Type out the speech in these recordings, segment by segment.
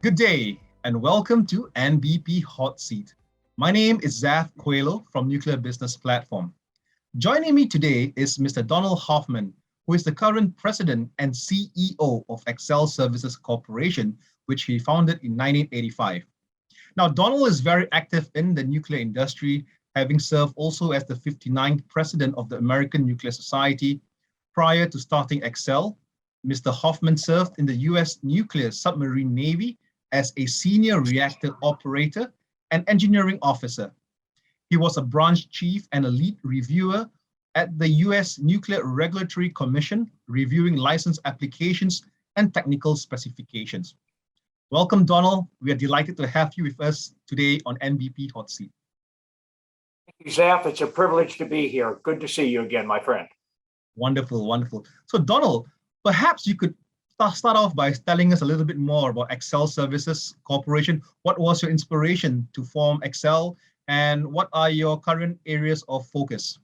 Good day and welcome to NBP Hotseat. My name is Zaf Coelho from Nuclear Business Platform. Joining me today is Mr. Donald Hoffman, who is the current president and CEO of Excel Services Corporation, which he founded in 1985. Now, Donald is very active in the nuclear industry, having served also as the 59th president of the American Nuclear Society. Prior to starting Excel, Mr. Hoffman served in the U.S. Nuclear Submarine Navy as a senior reactor operator and engineering officer. He was a branch chief and a lead reviewer at the U.S. Nuclear Regulatory Commission, reviewing license applications and technical specifications. Welcome, Donald. We are delighted to have you with us today on NBP Hotseat. Thank you, Zaf. It's a privilege to be here. Good to see you again, my friend. Wonderful, wonderful. So, Donald, perhaps you could start off by telling us a little bit more about Excel Services Corporation. What was your inspiration to form Excel, and what are your current areas of focus?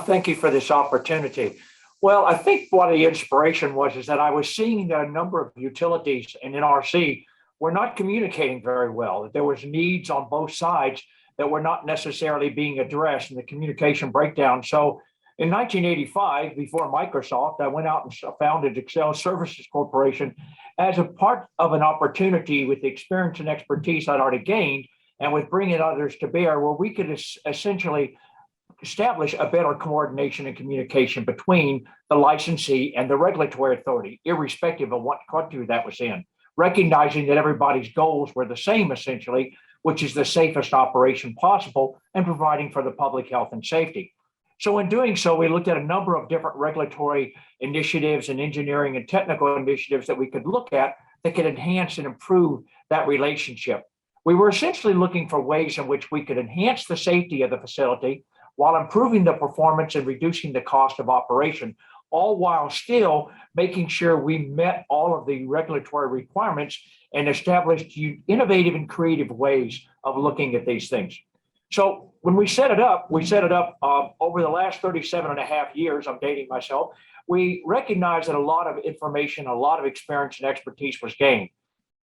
Thank you for this opportunity. Well, I think what the inspiration was is that I was seeing that a number of utilities and NRC were not communicating very well, that there was needs on both sides that were not necessarily being addressed in the communication breakdown. So in 1985, before Microsoft, I went out and founded Excel Services Corporation as a part of an opportunity with the experience and expertise I'd already gained, and with bringing others to bear, where we could essentially establish a better coordination and communication between the licensee and the regulatory authority, irrespective of what country that was in, recognizing that everybody's goals were the same, essentially, which is the safest operation possible and providing for the public health and safety. So in doing so, we looked at a number of different regulatory initiatives and engineering and technical initiatives that we could look at that could enhance and improve that relationship. We were essentially looking for ways in which we could enhance the safety of the facility while improving the performance and reducing the cost of operation, all while still making sure we met all of the regulatory requirements and established innovative and creative ways of looking at these things. So when we set it up over the last 37 and a half years, I'm dating myself, we recognized that a lot of information, a lot of experience and expertise was gained.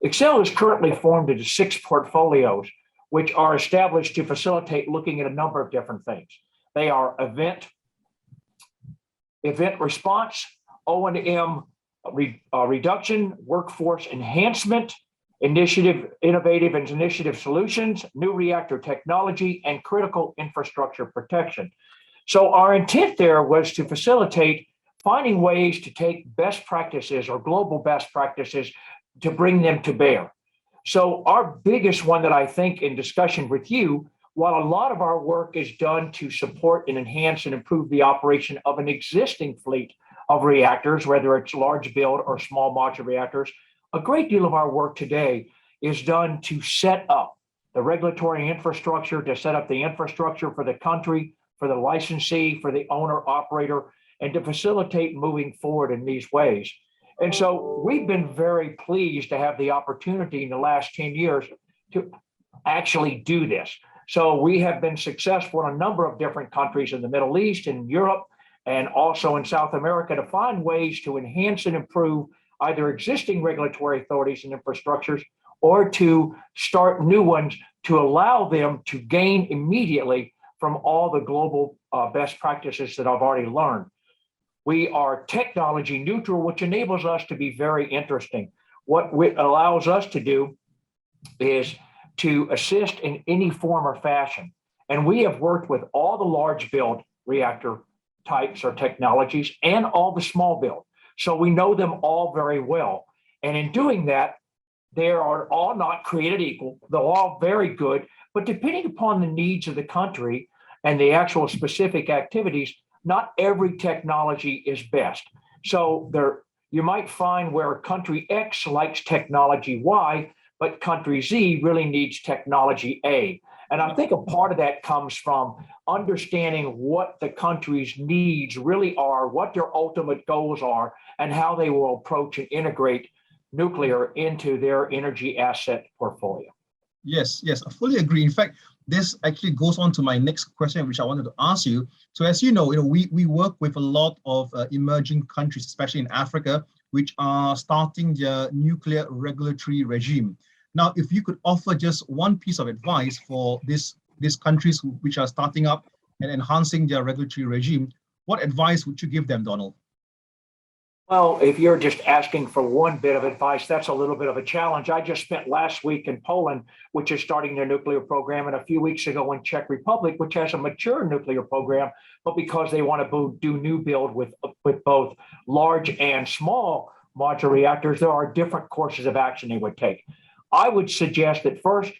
Excel is currently formed into 6 portfolios, which are established to facilitate looking at a number of different things. They are event response, O&M reduction, workforce enhancement, innovative and initiative solutions, new reactor technology, and critical infrastructure protection. So our intent there was to facilitate finding ways to take best practices or global best practices to bring them to bear. So our biggest one that I think in discussion with you, while a lot of our work is done to support and enhance and improve the operation of an existing fleet of reactors, whether it's large build or small modular reactors, a great deal of our work today is done to set up the regulatory infrastructure, to set up the infrastructure for the country, for the licensee, for the owner operator, and to facilitate moving forward in these ways. And so we've been very pleased to have the opportunity in the last 10 years to actually do this. So we have been successful in a number of different countries in the Middle East and Europe, and also in South America, to find ways to enhance and improve either existing regulatory authorities and infrastructures, or to start new ones to allow them to gain immediately from all the global best practices that I've already learned. We are technology neutral, which enables us to be very interesting. What it allows us to do is to assist in any form or fashion. And we have worked with all the large build reactor types or technologies and all the small build. So we know them all very well. And in doing that, they are all not created equal. They're all very good, but depending upon the needs of the country and the actual specific activities, not every technology is best. So you might find where country X likes technology Y, but country Z really needs technology A. And I think a part of that comes from understanding what the country's needs really are, what their ultimate goals are, and how they will approach and integrate nuclear into their energy asset portfolio. Yes, I fully agree. In fact, this actually goes on to my next question, which I wanted to ask you. So as you know, we work with a lot of emerging countries, especially in Africa, which are starting their nuclear regulatory regime. Now, if you could offer just one piece of advice for these countries which are starting up and enhancing their regulatory regime, what advice would you give them, Donald? Well, if you're just asking for one bit of advice, that's a little bit of a challenge. I just spent last week in Poland, which is starting their nuclear program, and a few weeks ago in Czech Republic, which has a mature nuclear program, but because they want to do new build with both large and small modular reactors, there are different courses of action they would take. I would suggest that first,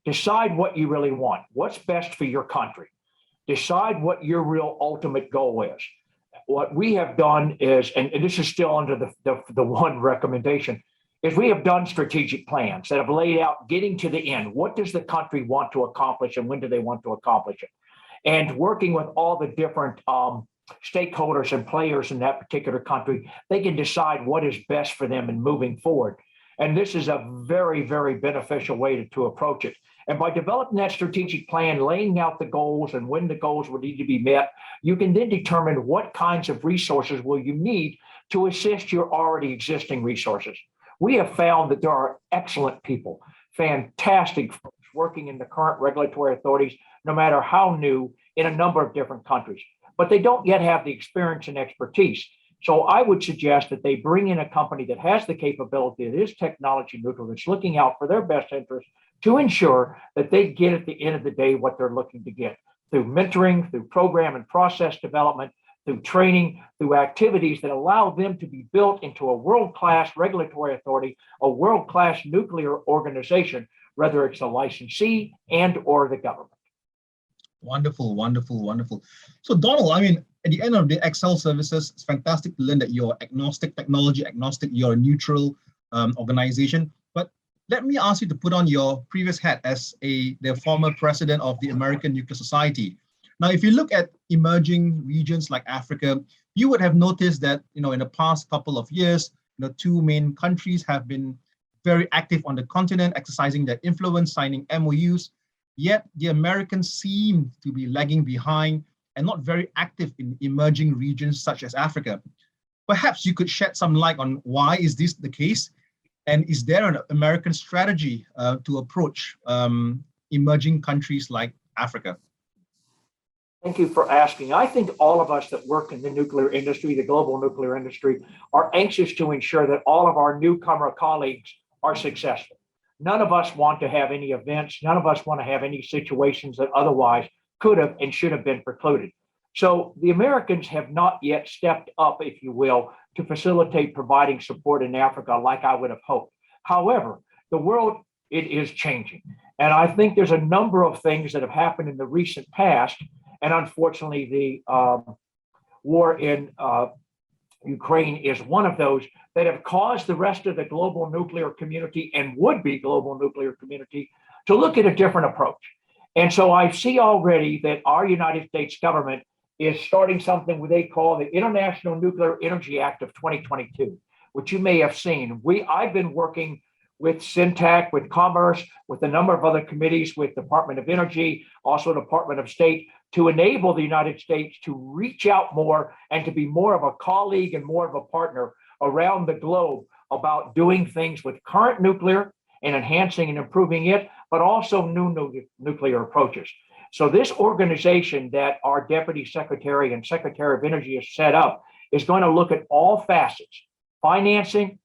decide what you really want. What's best for your country? Decide what your real ultimate goal is. What we have done is, and this is still under the one recommendation, is we have done strategic plans that have laid out getting to the end. What does the country want to accomplish and when do they want to accomplish it? And working with all the different stakeholders and players in that particular country, they can decide what is best for them in moving forward. And this is a very, very beneficial way to approach it. And by developing that strategic plan, laying out the goals and when the goals will need to be met, you can then determine what kinds of resources will you need to assist your already existing resources. We have found that there are excellent people, fantastic folks working in the current regulatory authorities, no matter how new, in a number of different countries, but they don't yet have the experience and expertise. So I would suggest that they bring in a company that has the capability, that is technology neutral, that's looking out for their best interests to ensure that they get at the end of the day what they're looking to get through mentoring, through program and process development, through training, through activities that allow them to be built into a world-class regulatory authority, a world-class nuclear organization, whether it's a licensee and or the government. Wonderful, wonderful, wonderful. So Donald, I mean, at the end of the day, Excel Services, it's fantastic to learn that you're agnostic, technology agnostic, you're a neutral organization. But let me ask you to put on your previous hat as the former president of the American Nuclear Society. Now, if you look at emerging regions like Africa, you would have noticed that, in the past couple of years, two main countries have been very active on the continent, exercising their influence, signing MOUs. Yet the Americans seem to be lagging behind and not very active in emerging regions such as Africa. Perhaps you could shed some light on why is this the case? And is there an American strategy to approach emerging countries like Africa? Thank you for asking. I think all of us that work in the nuclear industry, the global nuclear industry, are anxious to ensure that all of our newcomer colleagues are successful. None of us want to have any events. None of us want to have any situations that otherwise could have and should have been precluded. So the Americans have not yet stepped up, if you will, to facilitate providing support in Africa like I would have hoped. However, the world, it is changing. And I think there's a number of things that have happened in the recent past. And unfortunately, the war in Ukraine is one of those that have caused the rest of the global nuclear community and would-be global nuclear community to look at a different approach. And so I see already that our United States government is starting something they call the International Nuclear Energy Act of 2022, which you may have seen. I've been working with SINTAC, with Commerce, with a number of other committees, with Department of Energy, also Department of State, to enable the United States to reach out more and to be more of a colleague and more of a partner around the globe about doing things with current nuclear and enhancing and improving it, but also new nuclear approaches. So this organization that our Deputy Secretary and Secretary of Energy has set up is going to look at all facets: financing,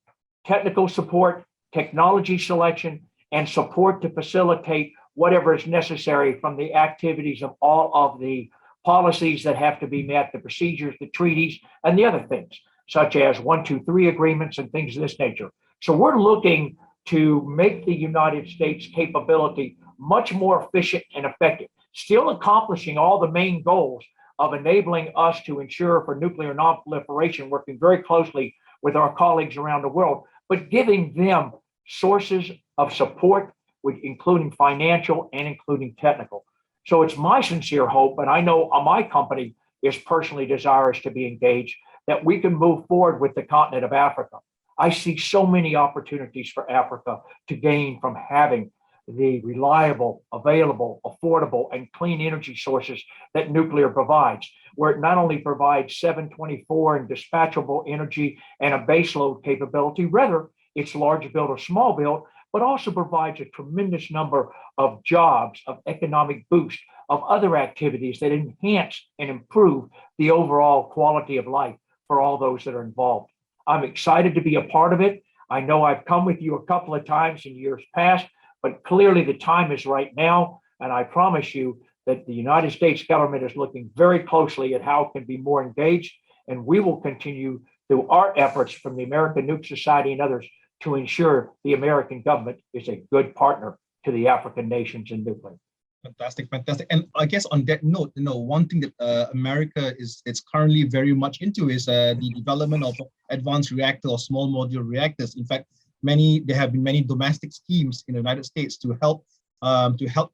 technical support, technology selection, and support to facilitate whatever is necessary from the activities of all of the policies that have to be met, the procedures, the treaties, and the other things, such as 123 agreements and things of this nature. So we're looking to make the United States capability much more efficient and effective, still accomplishing all the main goals of enabling us to ensure for nuclear non-proliferation, working very closely with our colleagues around the world, but giving them sources of support, which including financial and including technical. So it's my sincere hope, and I know my company is personally desirous to be engaged, that we can move forward with the continent of Africa. I see so many opportunities for Africa to gain from having the reliable, available, affordable, and clean energy sources that nuclear provides, where it not only provides 724 and dispatchable energy and a baseload capability, rather it's large build or small build, but also provides a tremendous number of jobs, of economic boost, of other activities that enhance and improve the overall quality of life for all those that are involved. I'm excited to be a part of it. I know I've come with you a couple of times in years past, but clearly the time is right now. And I promise you that the United States government is looking very closely at how it can be more engaged. And we will continue through our efforts from the American Nuke Society and others to ensure the American government is a good partner to the African nations in nuclear. Fantastic, fantastic. And I guess on that note, one thing that America is currently very much into is the development of advanced reactor or small modular reactors. In fact, there have been many domestic schemes in the United States to help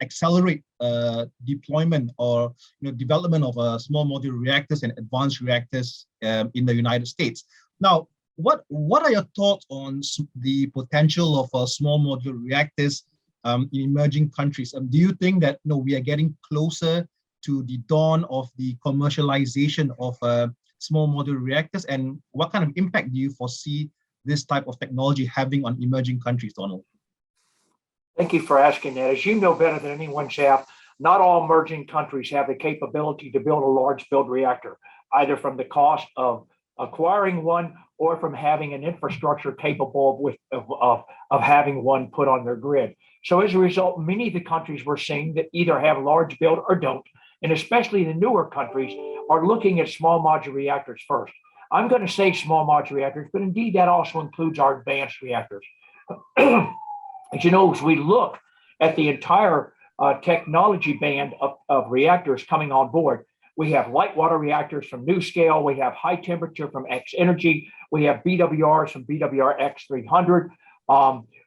accelerate deployment or development of small modular reactors and advanced reactors in the United States. Now, what are your thoughts on the potential of small modular reactors in emerging countries? Do you think that we are getting closer to the dawn of the commercialization of small modular reactors, and what kind of impact do you foresee this type of technology having on emerging countries, Donald? Thank you for asking that. As you know better than anyone, Jeff, not all emerging countries have the capability to build a large build reactor, either from the cost of acquiring one or from having an infrastructure capable of having one put on their grid. So as a result, many of the countries we're seeing that either have large build or don't, and especially the newer countries, are looking at small modular reactors first. I'm going to say small modular reactors, but indeed that also includes our advanced reactors. As you know, as we look at the entire technology band of reactors coming on board, we have light water reactors from NuScale, we have high temperature from X Energy, we have BWRs from BWR X300.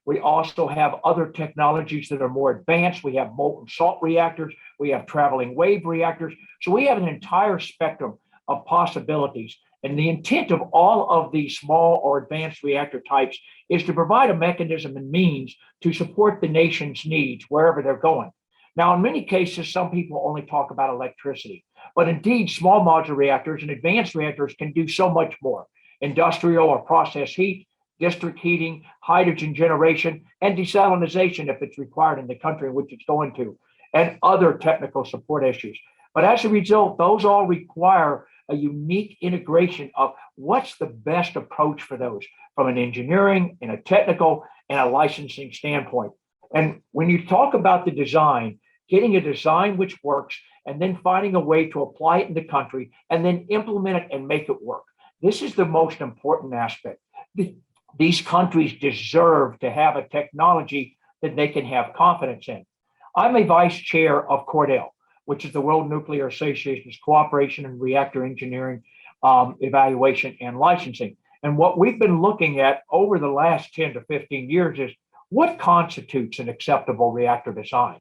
We also have other technologies that are more advanced. We have molten salt reactors, we have traveling wave reactors. So we have an entire spectrum of possibilities. And the intent of all of these small or advanced reactor types is to provide a mechanism and means to support the nation's needs wherever they're going. Now, in many cases, some people only talk about electricity, but indeed, small modular reactors and advanced reactors can do so much more. Industrial or process heat, district heating, hydrogen generation, and desalination if it's required in the country in which it's going to, and other technical support issues. But as a result, those all require a unique integration of what's the best approach for those from an engineering and a technical and a licensing standpoint. And when you talk about the design, getting a design which works and then finding a way to apply it in the country and then implement it and make it work. This is the most important aspect. These countries deserve to have a technology that they can have confidence in. I'm a vice chair of CORDEL, which is the World Nuclear Association's Cooperation and Reactor Engineering Evaluation and Licensing. And what we've been looking at over the last 10 to 15 years is what constitutes an acceptable reactor design?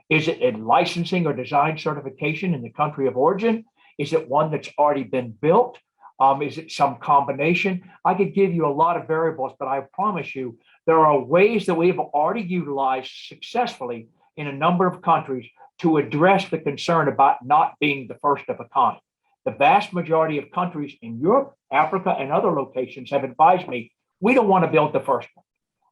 Is it a licensing or design certification in the country of origin? Is it one that's already been built? Is it some combination? I could give you a lot of variables, but I promise you there are ways that we've already utilized successfully in a number of countries to address the concern about not being the first of a kind. The vast majority of countries in Europe, Africa, and other locations have advised me, we don't want to build the first one.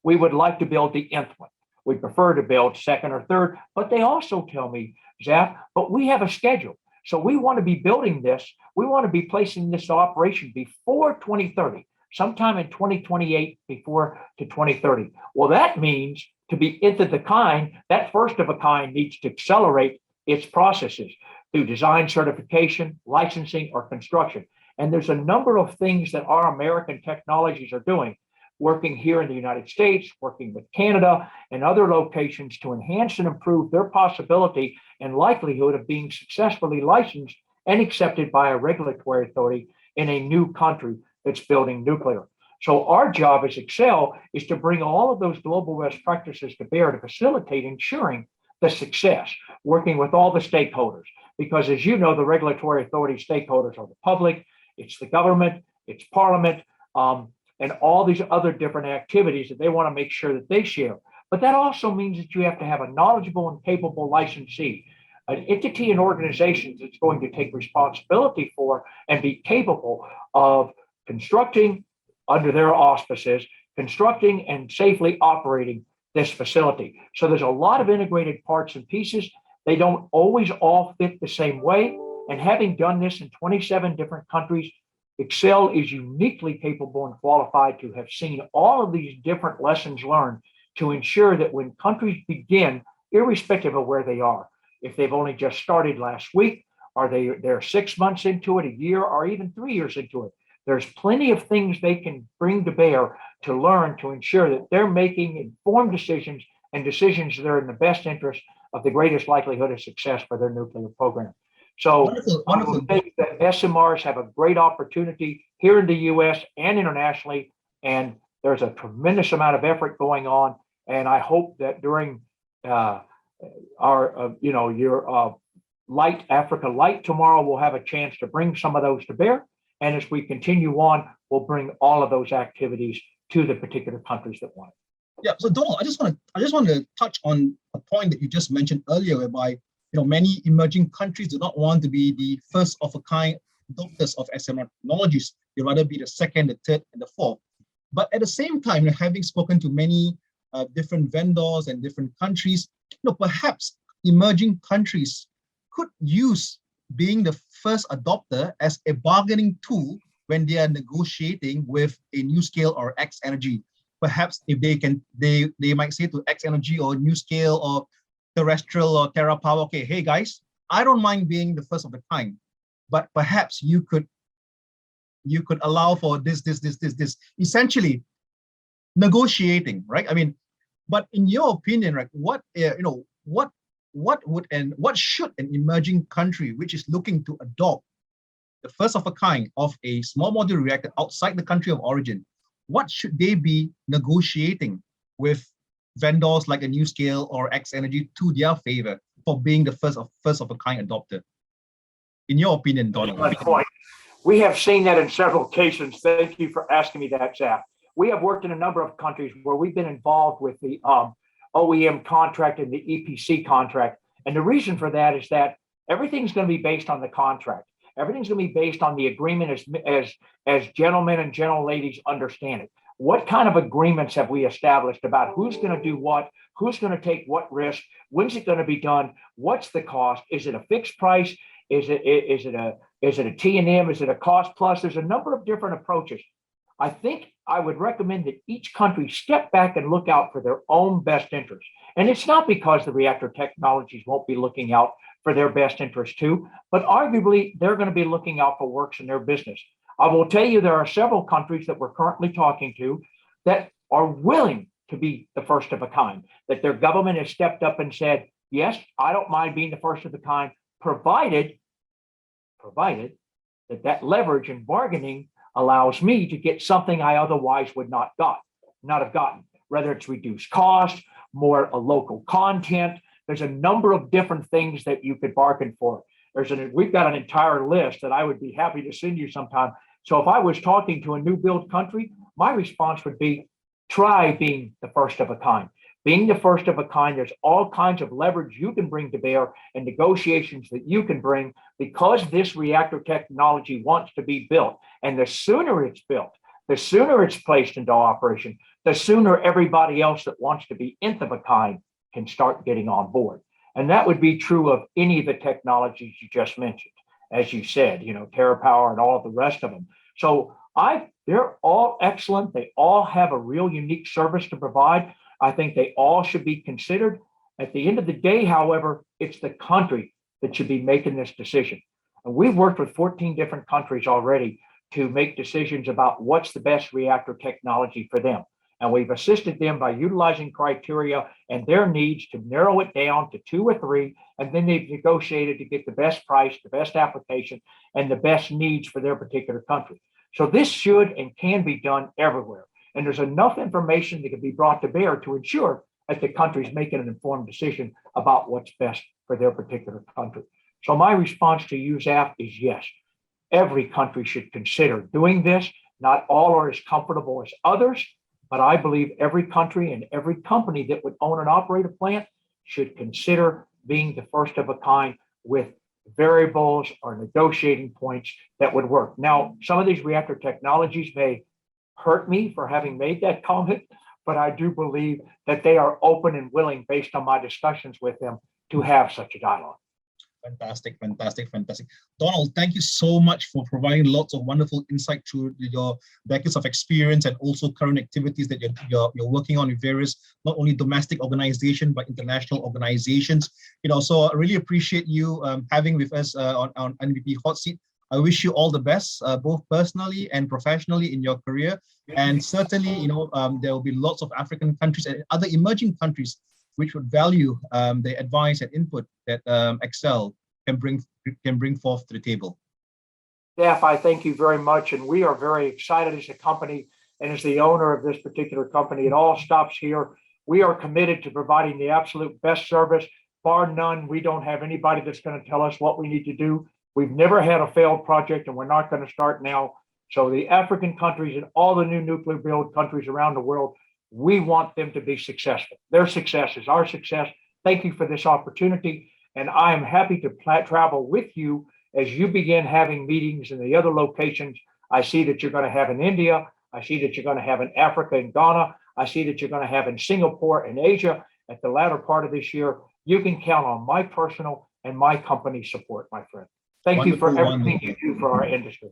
We would like to build the nth one. We prefer to build second or third, but they also tell me, Zaf, but we have a schedule. So we want to be building this. We want to be placing this operation before 2030, sometime in 2028 before to 2030. Well, that means to be nth of the kind, that first of a kind needs to accelerate its processes through design certification, licensing, or construction. And there's a number of things that our American technologies are doing, working here in the United States, working with Canada and other locations to enhance and improve their possibility and likelihood of being successfully licensed and accepted by a regulatory authority in a new country that's building nuclear. So our job as Excel is to bring all of those global best practices to bear to facilitate ensuring the success, working with all the stakeholders. Because as you know, the regulatory authority stakeholders are the public, it's the government, it's parliament, and all these other different activities that they want to make sure that they share. But that also means that you have to have a knowledgeable and capable licensee, an entity and organization that's going to take responsibility for and be capable of constructing under their auspices, constructing and safely operating this facility. So there's a lot of integrated parts and pieces. They don't always all fit the same way. And having done this in 27 different countries, Excel is uniquely capable and qualified to have seen all of these different lessons learned to ensure that when countries begin, irrespective of where they are, if they've only just started last week, are they're 6 months into it, a year, or even 3 years into it, there's plenty of things they can bring to bear to learn to ensure that they're making informed decisions and decisions that are in the best interest of the greatest likelihood of success for their nuclear program. So Wonderful, I wonderful. would think that SMRs have a great opportunity here in the US and internationally, and there's a tremendous amount of effort going on. And I hope that during your Light Africa Light tomorrow, we'll have a chance to bring some of those to bear. And as we continue on, we'll bring all of those activities to the particular countries that want it. Yeah. So Donald, I just want to touch on a point that you just mentioned earlier, whereby many emerging countries do not want to be the first of a kind adopters of SMR technologies. They rather be the second, the third, and the fourth. But at the same time, having spoken to many different vendors and different countries, perhaps emerging countries could use being the first adopter as a bargaining tool when they are negotiating with a new scale or X energy. Perhaps if they might say to X energy or new scale or terrestrial or terra power, okay, hey guys, I don't mind being the first of the kind, but perhaps you could allow for this, essentially negotiating, right? I mean, but in your opinion, right, what should an emerging country which is looking to adopt the first of a kind of a small modular reactor outside the country of origin, what should they be negotiating with vendors like a New Scale or X Energy to their favor for being the first of a kind adopter? In your opinion, Donald. That's my point. We have seen that in several cases. Thank you for asking me that, Zach. We have worked in a number of countries where we've been involved with the OEM contract and the EPC contract. And the reason for that is that everything's going to be based on the contract. Everything's going to be based on the agreement as gentlemen and gentle ladies understand it. What kind of agreements have we established about who's going to do what, who's going to take what risk, when's it going to be done, what's the cost? Is it a fixed price? Is it a T&M? Is it a cost plus? There's a number of different approaches. I think I would recommend that each country step back and look out for their own best interests. And it's not because the reactor technologies won't be looking out for their best interests too, but arguably they're going to be looking out for works in their business. I will tell you there are several countries that we're currently talking to that are willing to be the first of a kind, that their government has stepped up and said, yes, I don't mind being the first of a kind, provided that leverage and bargaining allows me to get something I otherwise would not have gotten, whether it's reduced cost, more local content. There's a number of different things that you could bargain for. We've got an entire list that I would be happy to send you sometime. So if I was talking to a new build country, my response would be, try being the first of a kind. Being the first of a kind, there's all kinds of leverage you can bring to bear and negotiations that you can bring because this reactor technology wants to be built. And the sooner it's built, the sooner it's placed into operation, the sooner everybody else that wants to be nth of a kind can start getting on board. And that would be true of any of the technologies you just mentioned, as you said, TerraPower and all of the rest of them. So they're all excellent. They all have a real unique service to provide. I think they all should be considered. At the end of the day, however, it's the country that should be making this decision. And we've worked with 14 different countries already to make decisions about what's the best reactor technology for them. And we've assisted them by utilizing criteria and their needs to narrow it down to 2 or 3. And then they've negotiated to get the best price, the best application, and the best needs for their particular country. So this should and can be done everywhere. And there's enough information that can be brought to bear to ensure that the country's making an informed decision about what's best for their particular country. So my response to you, Zaf, is yes. Every country should consider doing this. Not all are as comfortable as others, But I believe every country and every company that would own and operate a plant should consider being the first of a kind with variables or negotiating points that would work. Now, some of these reactor technologies may hurt me for having made that comment, but I do believe that they are open and willing, based on my discussions with them, to have such a dialogue. Fantastic, fantastic, fantastic. Donald, thank you so much for providing lots of wonderful insight through your decades of experience and also current activities that you're working on with various, not only domestic organizations, but international organizations. So I really appreciate you having with us on NBP Hotseat. I wish you all the best, both personally and professionally in your career. And certainly, there will be lots of African countries and other emerging countries which would value the advice and input that Excel can bring forth to the table. Jeff, I thank you very much, and we are very excited as a company and as the owner of this particular company. It all stops here. We are committed to providing the absolute best service, bar none. We don't have anybody that's going to tell us what we need to do. We've never had a failed project, and we're not going to start now. So the African countries and all the new nuclear build countries around the world, we want them to be successful. Their success is our success. Thank you for this opportunity. And I am happy to travel with you as you begin having meetings in the other locations. I see that you're going to have in India. I see that you're going to have in Africa and Ghana. I see that you're going to have in Singapore and Asia at the latter part of this year. You can count on my personal and my company support, my friend. Thank you for everything you do for our industry.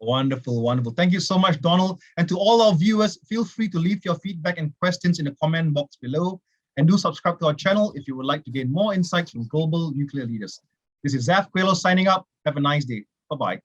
Wonderful, wonderful. Thank you so much, Donald. And to all our viewers, feel free to leave your feedback and questions in the comment box below. And do subscribe to our channel if you would like to gain more insights from global nuclear leaders. This is Zaf Coelho signing up. Have a nice day. Bye-bye.